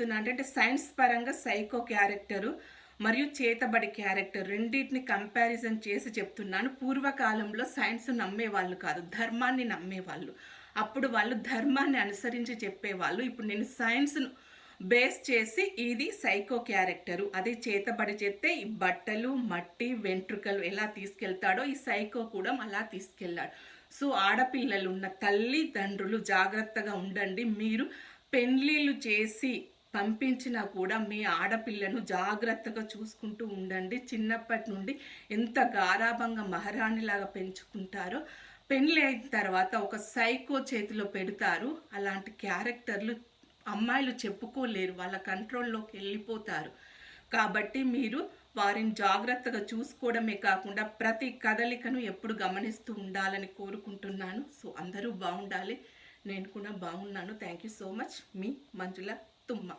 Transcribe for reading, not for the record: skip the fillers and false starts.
అంటే సైన్స్ పరంగా psycho character మరియు చేతబడి క్యారెక్టర్ రెండింటిని కంపారిజన్ చేసి చెప్తున్నాను. పూర్వకాలంలో సైన్స్ నమ్మేవాళ్ళు కాదు, ధర్మాన్ని నమ్మేవాళ్ళు. అప్పుడు వాళ్ళు ధర్మాన్ని అనుసరించి చెప్పేవాళ్ళు. ఇప్పుడు నేను సైన్స్ను బేస్ చేసి ఇది సైకో క్యారెక్టరు, అదే చేతబడి చేస్తే ఈ బట్టలు, మట్టి, వెంట్రుకలు ఎలా తీసుకెళ్తాడో ఈ సైకో కూడా అలా తీసుకెళ్ళాడు. సో ఆడపిల్లలు ఉన్న తల్లిదండ్రులు జాగ్రత్తగా ఉండండి. మీరు పెళ్లిళ్ళు చేసి పంపించినా కూడా మీ ఆడపిల్లను జాగ్రత్తగా చూసుకుంటూ ఉండండి. చిన్నప్పటి నుండి ఎంత గారాభంగా మహారాణిలాగా పెంచుకుంటారో పెళ్ళి అయిన తర్వాత ఒక సైకో చేతిలో పెడతారు. అలాంటి క్యారెక్టర్లు అమ్మాయిలు చెప్పుకోలేరు, వాళ్ళ కంట్రోల్లోకి వెళ్ళిపోతారు. కాబట్టి మీరు వారిని జాగ్రత్తగా చూసుకోవడమే కాకుండా ప్రతి కదలికను ఎప్పుడు గమనిస్తూ ఉండాలని కోరుకుంటున్నాను. సో అందరూ బాగుండాలి, నేను కూడా బాగున్నాను. Thank you so much. మీ మంజుల తుమ్మ.